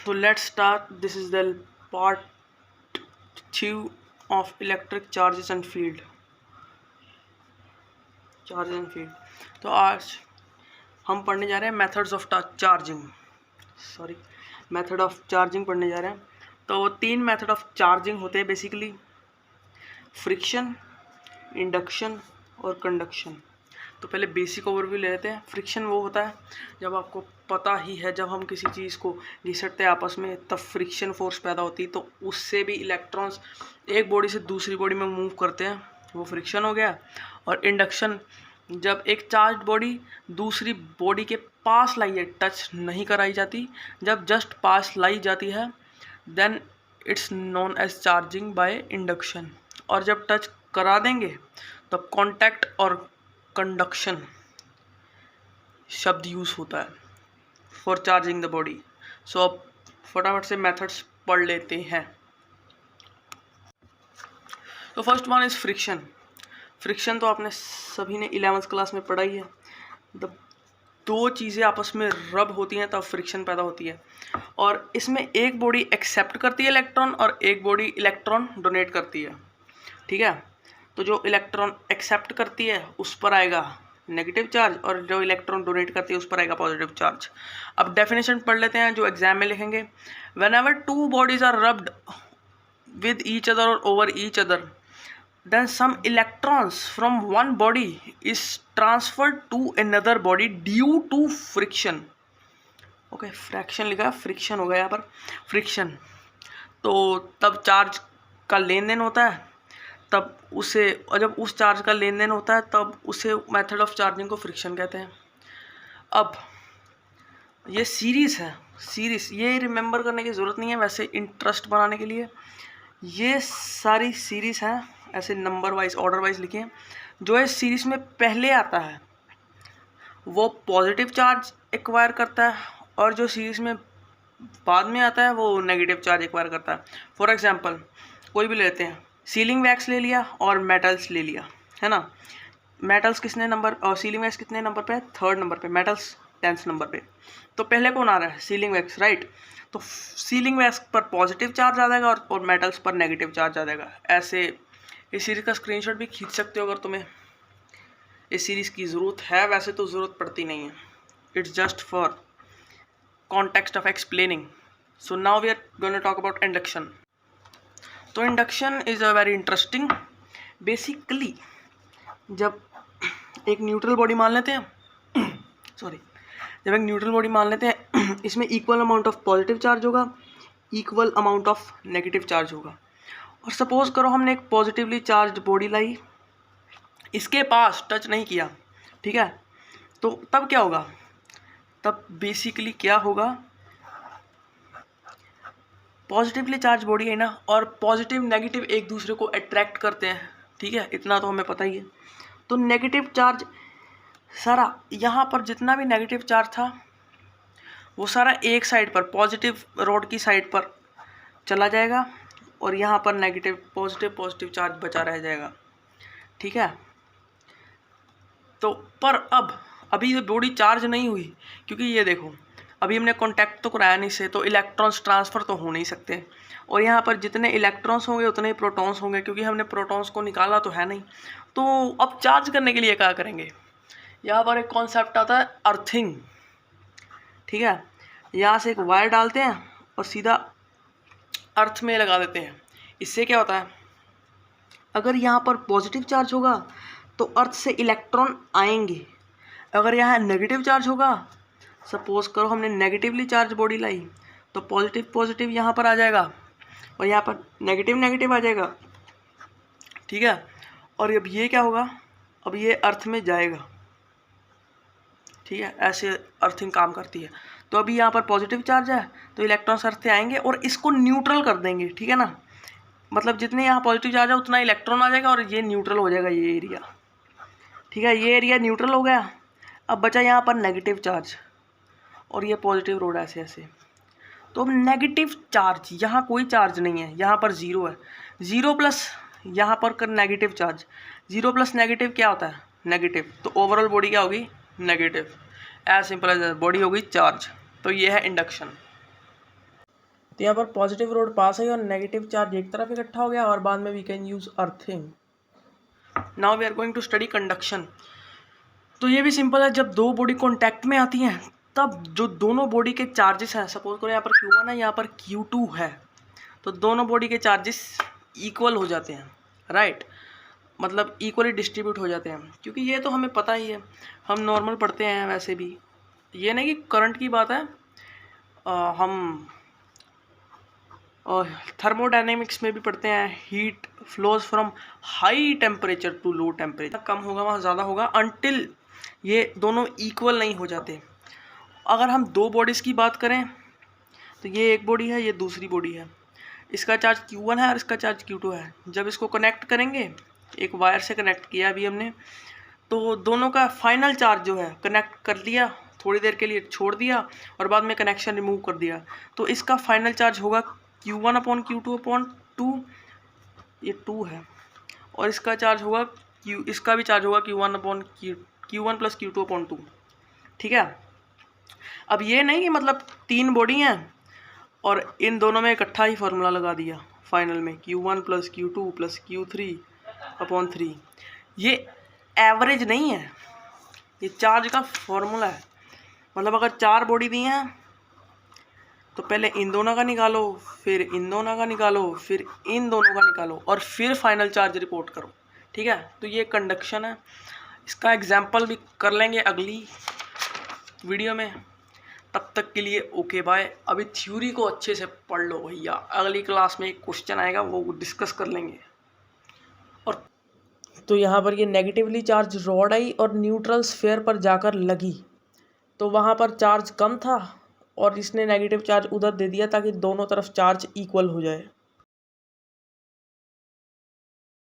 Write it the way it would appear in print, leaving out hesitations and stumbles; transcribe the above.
तो let's start. This is the part 2 of electric charges and field. तो आज हम पढ़ने जा रहे हैं methods of method of charging पढ़ने जा रहे हैं. तो 3 मेथड ऑफ चार्जिंग होते हैं बेसिकली: फ्रिक्शन, इंडक्शन और कंडक्शन. तो पहले बेसिक ओवरव्यू ले लेते हैं. फ्रिक्शन वो होता है, जब आपको पता ही है, जब हम किसी चीज़ को घिसटते हैं आपस में तब फ्रिक्शन फोर्स पैदा होती है. तो उससे भी इलेक्ट्रॉन्स एक बॉडी से दूसरी बॉडी में मूव करते हैं, वो फ्रिक्शन हो गया. और इंडक्शन, जब एक चार्ज बॉडी दूसरी बॉडी के पास लाई है, टच नहीं कराई जाती, जब जस्ट पास लाई जाती है, then it's known as charging by induction. और जब टच करा देंगे तब कॉन्टैक्ट और कंडक्शन शब्द यूज होता है फॉर चार्जिंग द बॉडी. सो अब फटाफट से मेथड्स पढ़ लेते हैं. तो first one is friction. Friction तो आपने सभी ने 11th क्लास में पढ़ाई है. जब दो चीज़ें आपस में रब होती हैं तब फ्रिक्शन पैदा होती है. और इसमें एक बॉडी एक्सेप्ट करती है इलेक्ट्रॉन और एक बॉडी इलेक्ट्रॉन डोनेट करती है. ठीक है. तो जो इलेक्ट्रॉन एक्सेप्ट करती है उस पर आएगा नेगेटिव चार्ज और जो इलेक्ट्रॉन डोनेट करती है उस पर आएगा पॉजिटिव चार्ज. अब डेफिनेशन पढ़ लेते हैं जो एग्जाम में लिखेंगे. Whenever two bodies are rubbed with each other or over each other, then some electrons from one body is transferred to another body due to friction. Okay, fraction लिखा, friction हो गया यहाँ पर. फ्रिक्शन तो तब charge का लेन then होता है, तब उसे, और जब उस चार्ज का लेन देन होता है तब उसे मेथड ऑफ चार्जिंग को फ्रिक्शन कहते हैं. अब ये सीरीज़ है, सीरीज़ ये रिमेंबर करने की ज़रूरत नहीं है वैसे इंटरेस्ट बनाने के लिए. ये सारी सीरीज़ हैं, ऐसे नंबर वाइज ऑर्डर वाइज लिखे हैं. जो इस सीरीज़ में पहले आता है वो पॉजिटिव चार्ज एक्वायर करता है और जो सीरीज़ में बाद में आता है वो नेगेटिव चार्ज एक्वायर करता है. फॉर एग्जांपल कोई भी लेते हैं, सीलिंग वैक्स ले लिया और मेटल्स ले लिया, है ना. मेटल्स कितने नंबर और सीलिंग वैक्स कितने नंबर पे है? 3rd नंबर पे. मेटल्स 10th नंबर पे. तो पहले कौन आ रहा है? Sealing wax, right. तो सीलिंग वैक्स पर पॉजिटिव चार्ज आ जाएगा और मेटल्स पर नेगेटिव चार्ज आ जाएगा. ऐसे इस सीरीज़ का स्क्रीनशॉट भी खींच सकते हो अगर तुम्हें इस सीरीज़ की ज़रूरत है. वैसे तो ज़रूरत पड़ती नहीं है, it's just for context of explaining. So now we are going to talk about induction. तो induction is a very interesting. Basically जब एक न्यूट्रल बॉडी मान लेते हैं जब एक न्यूट्रल बॉडी मान लेते हैं, इसमें equal amount of positive charge होगा, equal amount of negative charge होगा. और सपोज करो हमने एक पॉजिटिवली चार्ज बॉडी लाई, इसके पास टच नहीं किया, ठीक है. तो तब क्या होगा? तब बेसिकली क्या होगा, पॉजिटिवली चार्ज बॉडी है ना, और पॉजिटिव नेगेटिव एक दूसरे को अट्रैक्ट करते हैं. ठीक है, इतना तो हमें पता ही है. तो नेगेटिव चार्ज सारा, यहाँ पर जितना भी नेगेटिव चार्ज था वो सारा एक साइड पर, पॉजिटिव रोड की साइड पर चला जाएगा और यहाँ पर नेगेटिव पॉजिटिव चार्ज बचा रह जाएगा. ठीक है. तो पर अभी ये बॉडी चार्ज नहीं हुई, क्योंकि ये देखो अभी हमने कांटेक्ट तो कराया नहीं से, तो इलेक्ट्रॉन्स ट्रांसफ़र तो हो नहीं सकते. और यहाँ पर जितने इलेक्ट्रॉन्स होंगे उतने ही प्रोटॉन्स होंगे, क्योंकि हमने प्रोटॉन्स को निकाला तो है नहीं. तो अब चार्ज करने के लिए क्या करेंगे? यहाँ पर एक कॉन्सेप्ट आता है अर्थिंग. ठीक है. यहाँ से एक वायर डालते हैं और सीधा अर्थ में लगा देते हैं. इससे क्या होता है, अगर यहाँ पर पॉजिटिव चार्ज होगा तो अर्थ से इलेक्ट्रॉन आएंगे. अगर यहाँ नेगेटिव चार्ज होगा, सपोज करो हमने नेगेटिवली चार्ज बॉडी लाई, तो पॉजिटिव यहाँ पर आ जाएगा और यहाँ पर नेगेटिव आ जाएगा. ठीक है. और अब ये क्या होगा, अब ये अर्थ में जाएगा. ठीक है, ऐसे अर्थिंग काम करती है. तो अभी यहाँ पर पॉजिटिव चार्ज है तो इलेक्ट्रॉन्स अर्थ से आएंगे और इसको न्यूट्रल कर देंगे. ठीक है ना, मतलब जितने यहाँ पॉजिटिव चार्ज है उतना इलेक्ट्रॉन आ जाएगा और ये न्यूट्रल हो जाएगा, ये एरिया. ठीक है, ये एरिया न्यूट्रल हो गया. अब बचा यहाँ पर नेगेटिव चार्ज और ये पॉजिटिव रोड ऐसे ऐसे. तो अब नेगेटिव चार्ज, यहाँ कोई चार्ज नहीं है, यहाँ पर 0 है. 0 प्लस यहाँ पर कर नेगेटिव चार्ज, 0 प्लस नेगेटिव क्या होता है? नेगेटिव. तो ओवरऑल बॉडी क्या होगी? Negative. As simple as body होगी चार्ज. तो ये है इंडक्शन. तो यहाँ पर पॉजिटिव रोड पास है और नेगेटिव चार्ज एक तरफ इकट्ठा हो गया और बाद में we can use earthing. Now we are going to study conduction. तो ये भी सिंपल है, जब दो बॉडी कॉन्टैक्ट में आती हैं तब जो दोनों बॉडी के चार्जेस हैं, सपोज करो यहाँ पर Q1 है, यहाँ पर Q2 है, तो दोनों बॉडी के चार्जेस इक्वल हो जाते हैं, राइट, मतलब इक्वली डिस्ट्रीब्यूट हो जाते हैं, क्योंकि ये तो हमें पता ही है, हम नॉर्मल पढ़ते हैं वैसे भी, ये नहीं कि करंट की बात है, हम थर्मोडायनेमिक्स में भी पढ़ते हैं, heat flows from high temperature to low temperature, कम होगा वहाँ ज़्यादा होगा, अनटिल ये दोनों इक्वल नहीं हो जाते। अगर हम दो बॉडीज़ की बात करें तो ये एक बॉडी है, ये दूसरी बॉडी है, इसका चार्ज Q1 है और इसका चार्ज Q2 है। जब इसको कनेक्ट करेंगे, एक वायर से कनेक्ट किया अभी हमने, तो दोनों का फाइनल चार्ज जो है कनेक्ट कर दिया, थोड़ी देर के लिए छोड़ दिया और बाद में कनेक्शन रिमूव कर दिया, तो इसका फाइनल चार्ज होगा Q1/Q2/2, ये 2 है, और इसका चार्ज होगा इसका भी चार्ज होगा Q1 + Q2/2, ठीक है। अब ये नहीं कि मतलब तीन बॉडी हैं और इन दोनों में इकट्ठा ही फार्मूला लगा दिया फाइनल में Q1 + Q2 + Q3/3, ये एवरेज नहीं है, ये चार्ज का फॉर्मूला है। मतलब अगर चार बॉडी दी हैं तो पहले इन दोनों का निकालो, फिर इन दोनों का निकालो, फिर इन दोनों का निकालो और फिर फाइनल चार्ज रिपोर्ट करो, ठीक है। तो ये कंडक्शन है, इसका एग्जाम्पल भी कर लेंगे अगली वीडियो में। तब तक के लिए ओके बाय। अभी थ्योरी को अच्छे से पढ़ लो भैया, अगली क्लास में एक क्वेश्चन आएगा वो डिस्कस कर लेंगे। और तो यहाँ पर ये नेगेटिवली चार्ज रॉड आई और न्यूट्रल स्फीयर पर जाकर लगी, तो वहाँ पर चार्ज कम था और इसने नेगेटिव चार्ज उधर दे दिया ताकि दोनों तरफ चार्ज इक्वल हो जाए।